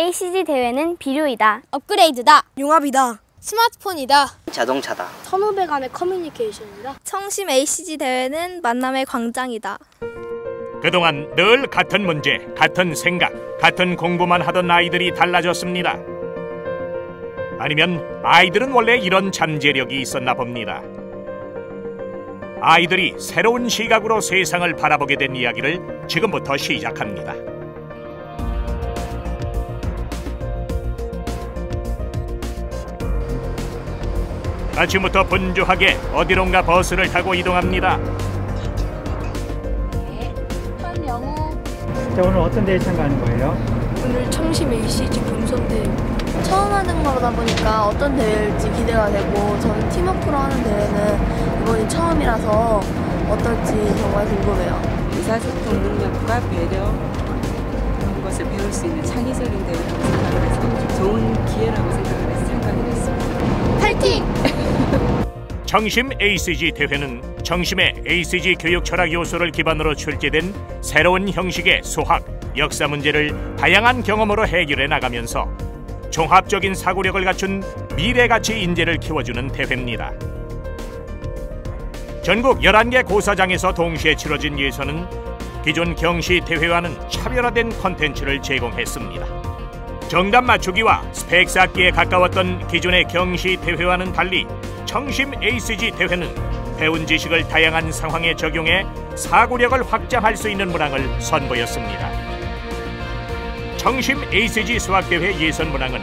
ACG 대회는 비료이다. 업그레이드다. 융합이다. 스마트폰이다. 자동차다. 선후배 간의 커뮤니케이션이다. 청심 ACG 대회는 만남의 광장이다. 그동안 늘 같은 문제, 같은 생각, 같은 공부만 하던 아이들이 달라졌습니다. 아니면 아이들은 원래 이런 잠재력이 있었나 봅니다. 아이들이 새로운 시각으로 세상을 바라보게 된 이야기를 지금부터 시작합니다. 아침부터 분주하게 어디론가 버스를 타고 이동합니다. 자, 오늘 어떤 대회 참가하는 거예요? 오늘 청심 ACG 본선 대회. 처음 하는 거다 보니까 어떤 대회일지 기대가 되고, 저는 팀워크로 하는 대회는 이번이 처음이라서 어떨지 정말 궁금해요. 의사소통 능력과 배려, 그런 것을 배울 수 있는 창의적인 대회라고 생각을 해서 좋은 기회라고 생각을 해서 참가를 했습니다. 파이팅! 청심 ACG 대회는 청심의 ACG 교육 철학 요소를 기반으로 출제된 새로운 형식의 수학, 역사 문제를 다양한 경험으로 해결해 나가면서 종합적인 사고력을 갖춘 미래가치 인재를 키워주는 대회입니다. 전국 11개 고사장에서 동시에 치러진 예선은 기존 경시 대회와는 차별화된 콘텐츠를 제공했습니다. 정답 맞추기와 스펙 쌓기에 가까웠던 기존의 경시 대회와는 달리 청심 ACG 대회는 배운 지식을 다양한 상황에 적용해 사고력을 확장할 수 있는 문항을 선보였습니다. 청심 ACG 수학대회 예선 문항은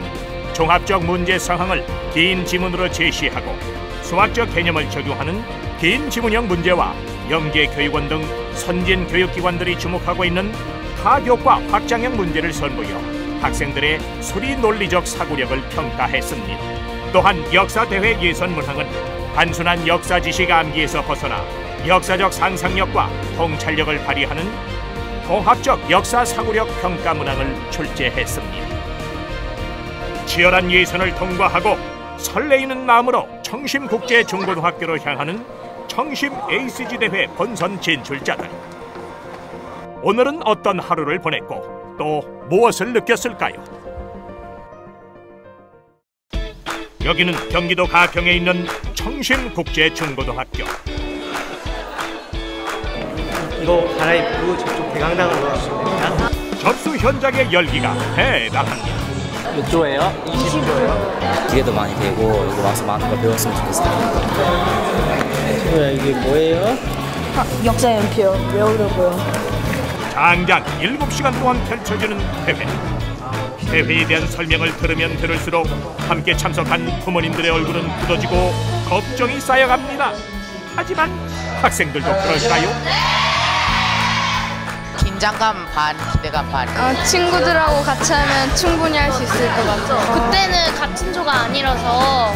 종합적 문제 상황을 긴 지문으로 제시하고 수학적 개념을 적용하는 긴 지문형 문제와 영재교육원 등 선진 교육기관들이 주목하고 있는 타교과 확장형 문제를 선보여 학생들의 수리 논리적 사고력을 평가했습니다. 또한 역사대회 예선 문항은 단순한 역사 지식 암기에서 벗어나 역사적 상상력과 통찰력을 발휘하는 통합적 역사 사고력 평가 문항을 출제했습니다. 치열한 예선을 통과하고 설레이는 마음으로 청심국제중고등학교로 향하는 청심 ACG 대회 본선 진출자들. 오늘은 어떤 하루를 보냈고 또 무엇을 느꼈을까요? 여기는 경기도 가평에 있는 청심국제중고등학교. 이거 갈아입고 저쪽 대강당으로 가시면 접수 현장의 열기가 대단합니다. 몇 조예요? 20조예요. 기회도 많이 되고 여기 와서 많은 걸 배웠으면 좋겠어요. 이게 뭐예요? 역사 연필요. 외우려고요. 장장 7시간 동안 펼쳐지는 대회. 대회에 대한 설명을 들으면 들을수록 함께 참석한 부모님들의 얼굴은 굳어지고 걱정이 쌓여갑니다. 하지만 학생들도 그럴까요? 긴장감 반, 기대감 반. 친구들하고 같이 하면 충분히 할 수 있을 것 같아요. 그때는 같은 조가 아니라서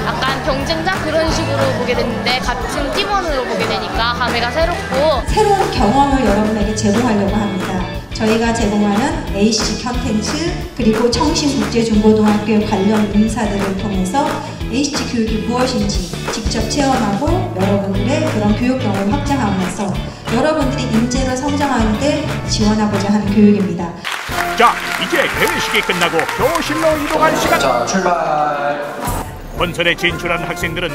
약간 경쟁자 그런 식으로 보게 됐는데 같은 팀원으로 보게 되니까 감회가 새롭고 새로운 경험을 여러분에게 제공하려고 합니다. 저희가 제공하는 ACG 컨텐츠 그리고 청심국제중고등학교 관련 인사들을 통해서 ACG 교육이 무엇인지 직접 체험하고 여러분들의 그런 교육 경험을 확장하면서 여러분들이 인재로 성장하는 데 지원하고자 하는 교육입니다. 자, 이제 대회식이 끝나고 교실로 이동할 시간. 자, 출발. 본선에 진출한 학생들은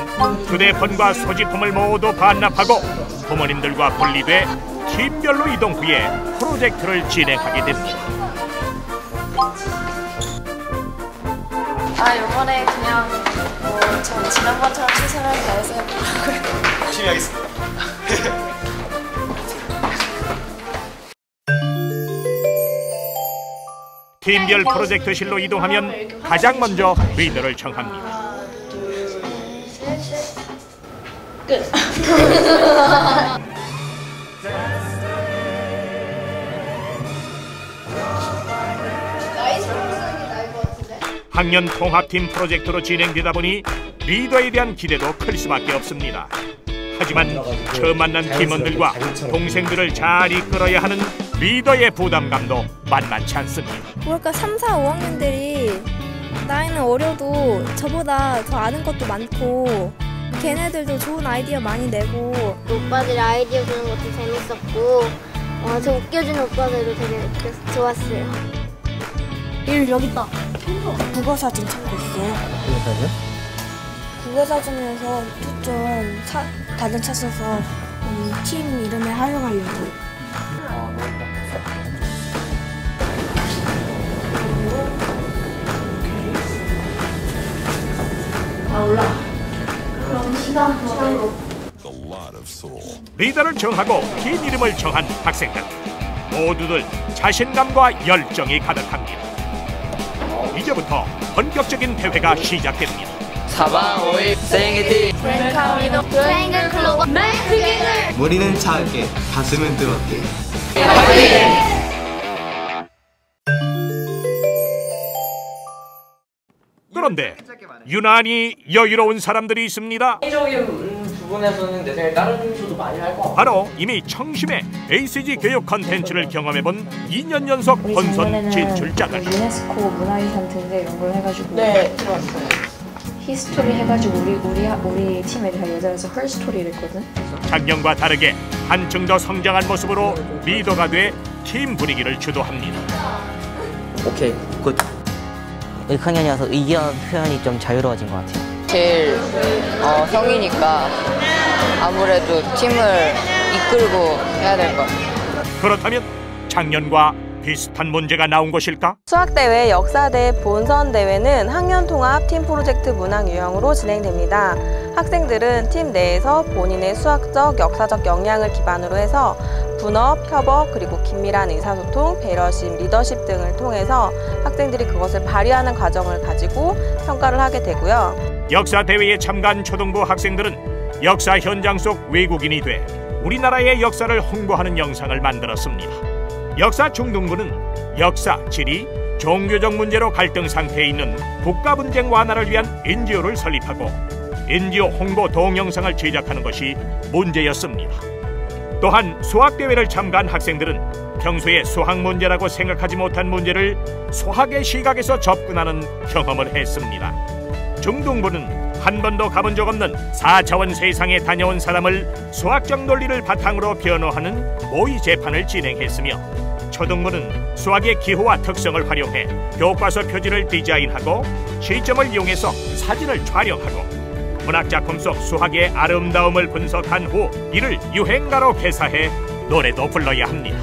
휴대폰과 소지품을 모두 반납하고 부모님들과 분리돼 팀별로 이동 후에 프로젝트를 진행하게 됩니다. 이번에 그냥 전 지난번처럼 최선을 다해서 해보려고요. 열심히 하겠습니다. 팀별 프로젝트실로 이동하면 가장 먼저 리더를 정합니다. 끝. 학년 통합팀 프로젝트로 진행되다 보니 리더에 대한 기대도 클 수밖에 없습니다. 하지만 처음 만난 팀원들과 동생들을 잘 이끌어야 하는 리더의 부담감도 만만치 않습니다. 뭐랄까 3, 4, 5학년들이 나이는 어려도 저보다 더 아는 것도 많고 걔네들도 좋은 아이디어 많이 내고 오빠들 아이디어 주는 것도 재밌었고, と、저 웃겨주는 오빠들도 되게 좋았어요. 좋았어요. 3, 4, 5학년들이 나이는 어려도 저보다 더 아는 것도 많고 걔네들도 좋은 아이디어 많이 내고 또 오빠들이 아이디어 주는 것도 재밌었고, 저 웃겨주는 오빠들도 되게 좋았어요. 여기 있다. 국어사전 찾고 있어요. 국어사전에서 좀 다른 찾아서 팀 이름에 활용하려고. 리더를 정하고 팀 이름을 정한 학생들 모두들 자신감과 열정이 가득합니다. 이제부터 본격적인 대회가 시작됩니다. 4박 5일 세렝게티 트라이앵글 클로버 맥스기를 머리는 작게 가슴은 뜨겁게. 그런데 유난히 여유로운 사람들이 있습니다. 개인적인 부분에서는 내 생각에 다른 중수도 많이 할 것 같아요. 바로 이미 청심의 ACG 교육 컨텐츠를 경험해본 2년 연속 본선 진출자들. 유네스코 문화유산 등재 연구를 해가지고 네, 들어왔어요. 히스토리 해가지고 우리 팀에 대한 여자여서 헐스토리를 했거든. 작년과 다르게 한층 더 성장한 모습으로 리더가 돼 팀 분위기를 주도합니다. 오케이, 굿. 6학년이어서 의견 표현이 좀 자유로워진 것 같아요. 제일 성이니까 아무래도 팀을 이끌고 해야 될 것 같아요. 그렇다면 작년과 비슷한 문제가 나온 것일까? 수학대회 역사대 본선대회는 학년통합 팀 프로젝트 문항 유형으로 진행됩니다. 학생들은 팀 내에서 본인의 수학적, 역사적 역량을 기반으로 해서 분업, 협업, 그리고 긴밀한 의사소통, 배려심, 리더십 등을 통해서 학생들이 그것을 발휘하는 과정을 가지고 평가를 하게 되고요. 역사대회에 참가한 초등부 학생들은 역사 현장 속 외국인이 돼 우리나라의 역사를 홍보하는 영상을 만들었습니다. 역사 중등부는 역사, 지리, 종교적 문제로 갈등 상태에 있는 국가 분쟁 완화를 위한 NGO를 설립하고 NGO 홍보 동영상을 제작하는 것이 문제였습니다. 또한 수학대회를 참가한 학생들은 평소에 수학 문제라고 생각하지 못한 문제를 수학의 시각에서 접근하는 경험을 했습니다. 중등부는 한 번도 가본 적 없는 4차원 세상에 다녀온 사람을 수학적 논리를 바탕으로 변호하는 모의 재판을 진행했으며 초등부는 수학의 기호와 특성을 활용해 교과서 표지를 디자인하고 시점을 이용해서 사진을 촬영하고 문학작품 속 수학의 아름다움을 분석한 후 이를 유행가로 개사해 노래도 불러야 합니다.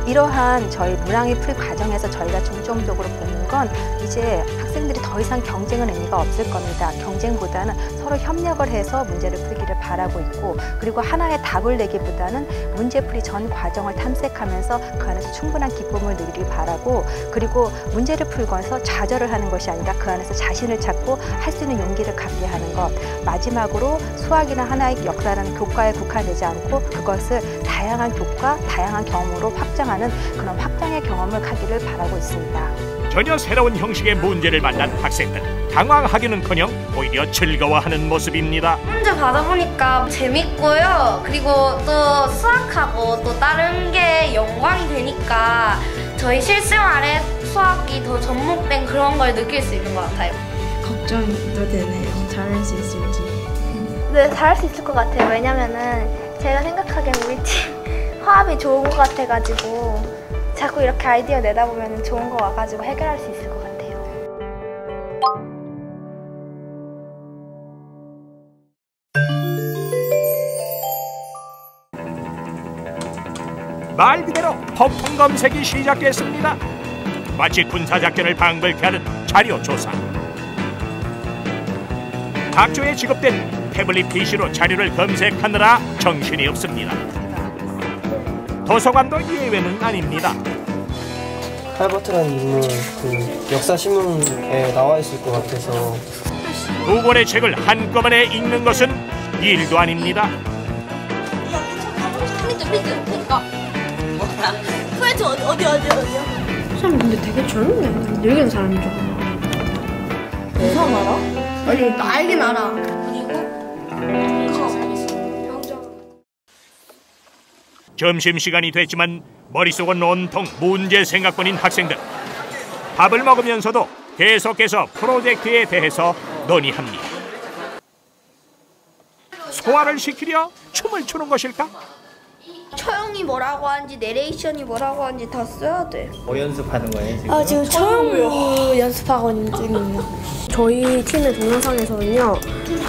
이러한 저희 문항의 풀 과정에서 저희가 중점적으로 보는 건 이제 학생들이 더 이상 경쟁은 의미가 없을 겁니다. 경쟁보다는 서로 협력을 해서 문제를 풀기를 바라고 있고, 그리고 하나의 답을 내기보다는 문제풀이 전 과정을 탐색하면서 그 안에서 충분한 기쁨을 누리길 바라고, 그리고 문제를 풀고서 좌절을 하는 것이 아니라 그 안에서 자신을 찾고 할 수 있는 용기를 갖게 하는 것. 마지막으로 수학이나 하나의 역사라는 교과에 국한되지 않고 그것을 다양한 교과, 다양한 경험으로 확장하는 그런 확장의 경험을 가기를 바라고 있습니다. 전혀 새로운 형식의 문제를 만난 학생들, 당황하기는커녕 오히려 즐거워하는 모습입니다. 문제 받아보니까 재밌고요. 그리고 또 수학하고 또 다른 게 연관이 되니까 저희 실생활에 수학이 더 접목된 그런 걸 느낄 수 있는 것 같아요. 걱정도 되네요. 잘할 수 있을지. 네, 잘할 수 있을 것 같아요. 왜냐면은 제가 생각하기엔 우리 팀 화합이 좋은 것 같아가지고 자꾸 이렇게 아이디어 내다 보면 좋은 거 와가지고 해결할 수 있을 것 같아요. 말 그대로 폭풍 검색이 시작됐습니다. 마치 군사작전을 방불케 하는 자료 조사. 학교에 지급된 태블릿 PC로 자료를 검색하느라 정신이 없습니다. 도서관도 예외는 아닙니다. 할버트라는 인물, 역사 신문에 나와 있을 것 같아서 두 권의 책을 한꺼번에 읽는 것은 일도 아닙니다. 프렌즈 어디요? 사람 근데 되게 젊네. 늙은 사람인 줄 알아. 우선 알아? 아니 알긴 알아. 점심시간이 됐지만 머릿속은 온통 문제 생각뿐인 학생들. 밥을 먹으면서도 계속해서 프로젝트에 대해서 논의합니다. 소화를 시키려 춤을 추는 것일까? 처형이 뭐라고 하는지 내레이션이 뭐라고 하는지 다 써야 돼. 뭐 연습하는 거예요 지금? 아 지금 처형 연습하고 있거든요. 저희 팀의 동영상에서는요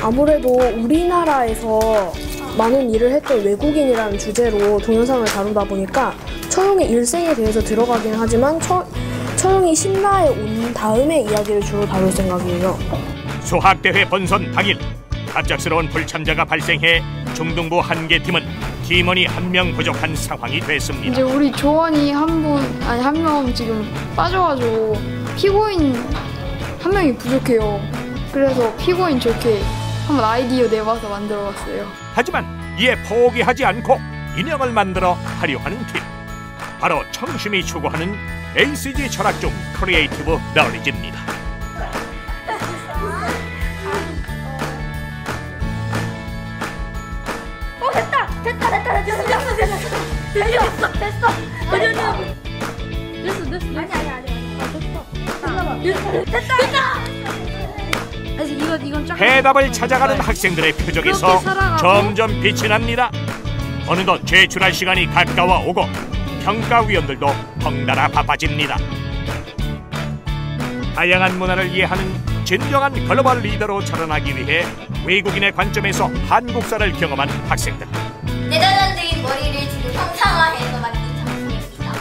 아무래도 우리나라에서 많은 일을 했던 외국인이라는 주제로 동영상을 다루다 보니까 처형의 일생에 대해서 들어가긴 하지만 처형이 신라에 온 다음의 이야기를 주로 다룰 생각이에요. 수학대회 본선 당일 갑작스러운 불참자가 발생해 중등부 한 개 팀은 팀원이 한 명 부족한 상황이 됐습니다. 이제 우리 조원이 한 명 지금 빠져가지고 피고인 한 명이 부족해요. 그래서 피고인 좋게 한번 아이디어 내봐서 만들어봤어요. 하지만 이에 포기하지 않고 인형을 만들어 활용하는 팀. 바로 청심이 추구하는 ACG 철학 중 크리에이티브 너리지입니다. 해답을 찾아가는 학생들의 표정에서 점점 빛이 납니다. 어느덧 제출할 시간이 가까워 오고 평가위원들도 덩달아 바빠집니다. 다양한 문화를 이해하는 진정한 글로벌 리더로 자라나기 위해 외국인의 관점에서 한국사를 경험한 학생들. 대단한적인 머리를 지금 형상화해서 만든 작품입니다.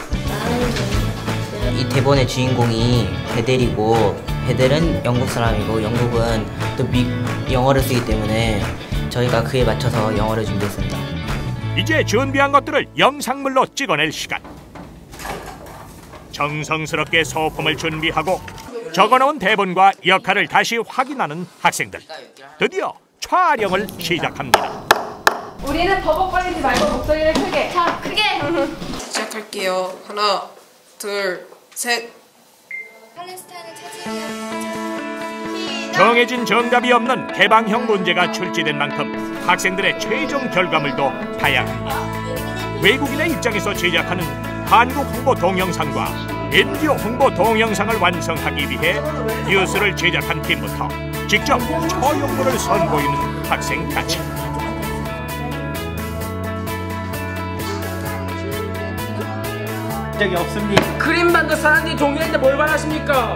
이 대본의 주인공이 베델이고 베델은 영국 사람이고 영국은 또 영어를 쓰기 때문에 저희가 그에 맞춰서 영어를 준비했습니다. 이제 준비한 것들을 영상물로 찍어낼 시간. 정성스럽게 소품을 준비하고 적어놓은 대본과 역할을 다시 확인하는 학생들. 드디어 촬영을 시작합니다. 우리는 버벅거리지 말고 목소리를 크게. 자, 크게. 시작할게요. 하나, 둘, 셋. 정해진 정답이 없는 개방형 문제가 출제된 만큼 학생들의 최종 결과물도 다양합니다. 외국인의 입장에서 제작하는 한국 홍보 동영상과 NGO 홍보 동영상을 완성하기 위해 뉴스를 제작한 팀부터 직접 처용물을 선보이는 학생까지. 적이 없습니다. 그림 만든 사람들이 종이인데 뭘 바라십니까?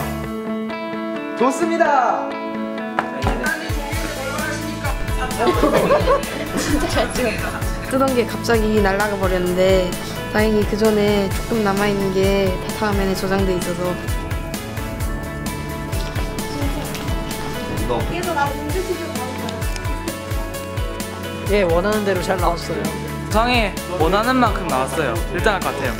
좋습니다. 진짜 잘 찍었다. 뜨던 게 갑자기 날아가 버렸는데 다행히 그 전에 조금 남아있는 게 다음에는 저장돼 있어서. 예, 원하는 대로 잘 나왔어요. 상에 원하는 만큼 나왔어요. 일단할 것 같아요.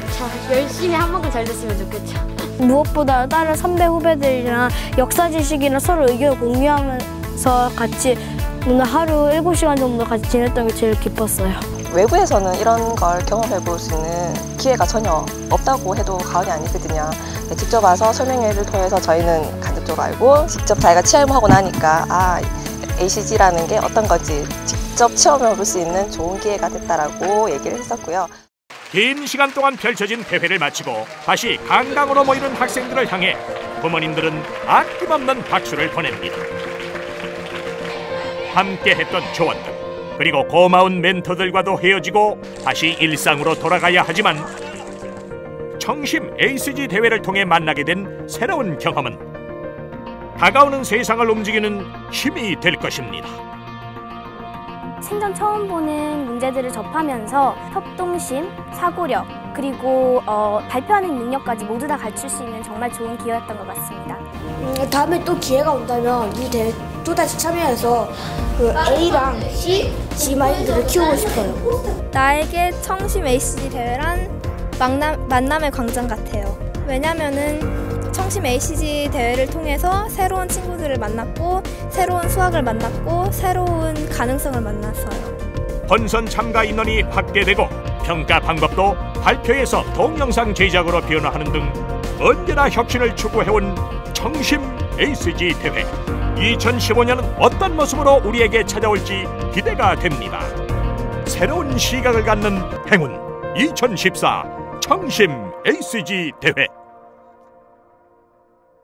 열심히 한 만큼 잘 됐으면 좋겠죠. 무엇보다 다른 선배 후배들이랑 역사 지식이나 서로 의견을 공유하면서 같이 오늘 하루 7시간 정도 같이 지냈던 게 제일 기뻤어요. 외부에서는 이런 걸 경험해 볼 수 있는 기회가 전혀 없다고 해도 과언이 아니거든요. 직접 와서 설명회를 통해서 저희는 간접적으로 알고 직접 자기가 체험하고 나니까 ACG라는 게 어떤 건지 직접 체험해 볼 수 있는 좋은 기회가 됐다라고 얘기를 했었고요. 긴 시간 동안 펼쳐진 대회를 마치고 다시 강당으로 모이는 학생들을 향해 부모님들은 아낌없는 박수를 보냅니다. 함께했던 조원들 그리고 고마운 멘토들과도 헤어지고 다시 일상으로 돌아가야 하지만 청심 ACG 대회를 통해 만나게 된 새로운 경험은 다가오는 세상을 움직이는 힘이 될 것입니다. 생전 처음 보는 문제들을 접하면서 협동심, 사고력, 그리고 발표하는 능력까지 모두 다 갖출 수 있는 정말 좋은 기회였던 것 같습니다. 다음에 또 기회가 온다면 이 대회 또다시 참여해서 그 A랑 C, G 마인드를 키우고 싶어요. 나에게 청심 ACG 대회란 만남의 광장 같아요. 왜냐면은 청심 ACG 대회를 통해서 새로운 친구들을 만났고 새로운 수학을 만났고 새로운 가능성을 만났어요. 본선 참가 인원이 확대되고 평가 방법도 발표에서 동영상 제작으로 변화하는 등 언제나 혁신을 추구해온 청심 ACG 대회. 2015년은 어떤 모습으로 우리에게 찾아올지 기대가 됩니다. 새로운 시각을 갖는 행운 2014 청심 ACG 대회.